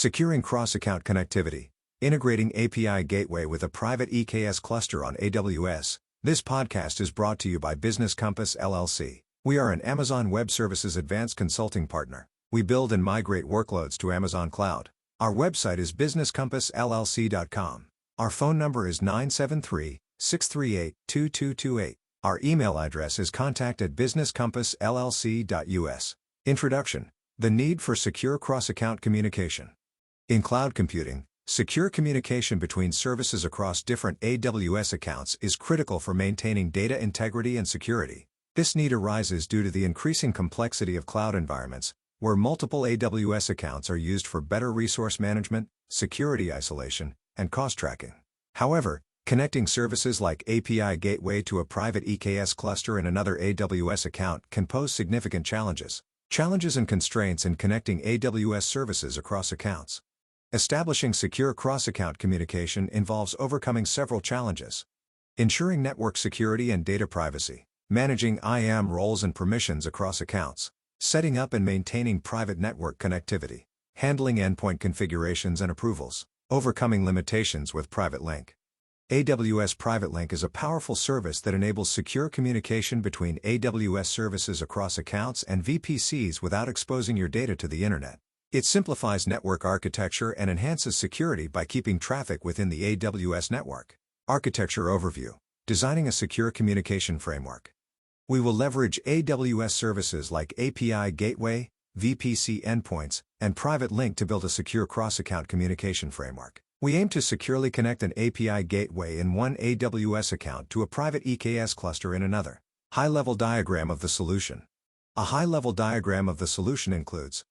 Securing cross-account connectivity. Integrating API gateway with a private EKS cluster on AWS. This podcast is brought to you by Business Compass LLC. We are an Amazon Web Services advanced consulting partner. We build and migrate workloads to Amazon Cloud. Our website is businesscompassllc.com. Our phone number is 973-638-2228. Our email address is contact@businesscompassllc.us. Introduction. The need for secure cross-account communication. In cloud computing, secure communication between services across different AWS accounts is critical for maintaining data integrity and security. This need arises due to the increasing complexity of cloud environments, where multiple AWS accounts are used for better resource management, security isolation, and cost tracking. However, connecting services like API Gateway to a private EKS cluster in another AWS account can pose significant challenges. Challenges and constraints in connecting AWS services across accounts. Establishing secure cross-account communication involves overcoming several challenges. Ensuring network security and data privacy. Managing IAM roles and permissions across accounts. Setting up and maintaining private network connectivity. Handling endpoint configurations and approvals. Overcoming limitations with Private Link. AWS Private Link is a powerful service that enables secure communication between AWS services across accounts and VPCs without exposing your data to the internet. It simplifies network architecture and enhances security by keeping traffic within the AWS network. Architecture overview. Designing a secure communication framework. We will leverage AWS services like API Gateway, VPC endpoints, and Private Link to build a secure cross-account communication framework. We aim to securely connect an API gateway in one AWS account to a private EKS cluster in another. High-level diagram of the solution. A high-level diagram of the solution includes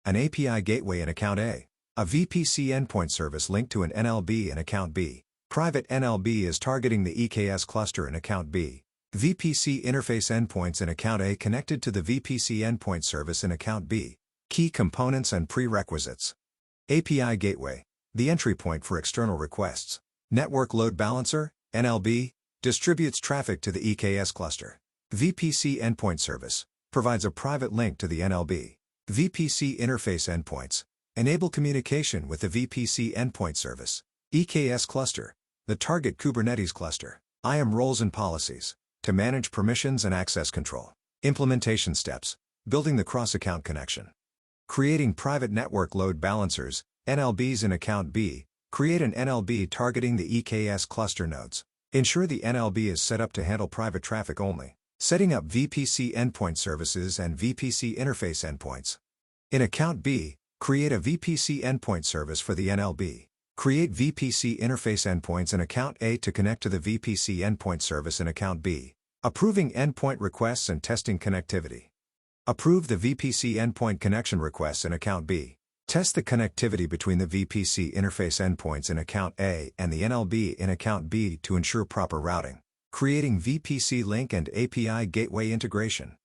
an API gateway in account A, a VPC endpoint service linked to an NLB in account B. Private NLB is targeting the EKS cluster in account B. VPC interface endpoints in account A connected to the VPC endpoint service in account B. Key components and prerequisites. API gateway, the entry point for external requests. Network load balancer, NLB, distributes traffic to the EKS cluster. VPC endpoint service, provides a private link to the NLB. VPC interface endpoints, enable communication with the VPC endpoint service. EKS cluster, the target Kubernetes cluster. IAM roles and policies, to manage permissions and access control. Implementation steps, building the cross-account connection. Creating private network load balancers, NLBs in account B, create an NLB targeting the EKS cluster nodes. Ensure the NLB is set up to handle private traffic only. Setting up VPC endpoint services and VPC interface endpoints. In account B, create a VPC endpoint service for the NLB. Create VPC interface endpoints in account A to connect to the VPC endpoint service in account B. Approving endpoint requests and testing connectivity. Approve the VPC endpoint connection requests in account B. Test the connectivity between the VPC interface endpoints in account A and the NLB in account B to ensure proper routing. Creating VPC link and API gateway integration.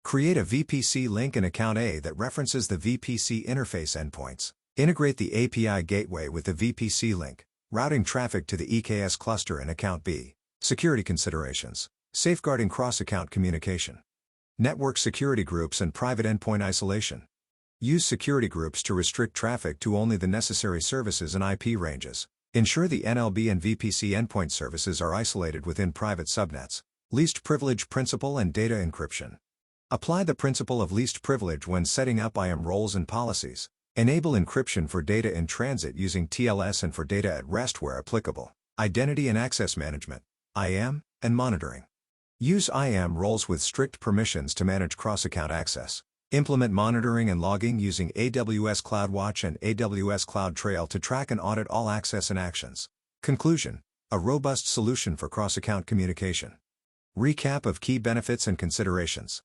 Create a VPC link in account A that references the VPC interface endpoints. Integrate the API gateway with the VPC link, routing traffic to the EKS cluster in account B. Security considerations. Safeguarding cross-account communication. Network security groups and private endpoint isolation. Use security groups to restrict traffic to only the necessary services and IP ranges. Ensure the NLB and VPC endpoint services are isolated within private subnets. Least privilege principle and data encryption. Apply the principle of least privilege when setting up IAM roles and policies. Enable encryption for data in transit using TLS and for data at rest where applicable. Identity and access management, IAM, and monitoring. Use IAM roles with strict permissions to manage cross-account access. Implement monitoring and logging using AWS CloudWatch and AWS CloudTrail to track and audit all access and actions. Conclusion: a robust solution for cross-account communication. Recap of key benefits and considerations.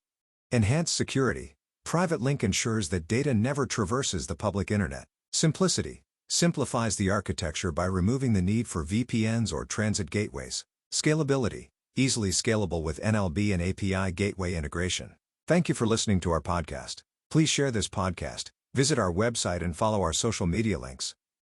Enhanced security. Private Link ensures that data never traverses the public internet. Simplicity. Simplifies the architecture by removing the need for VPNs or transit gateways. Scalability. Easily scalable with NLB and API gateway integration. Thank you for listening to our podcast. Please share this podcast, visit our website and follow our social media links.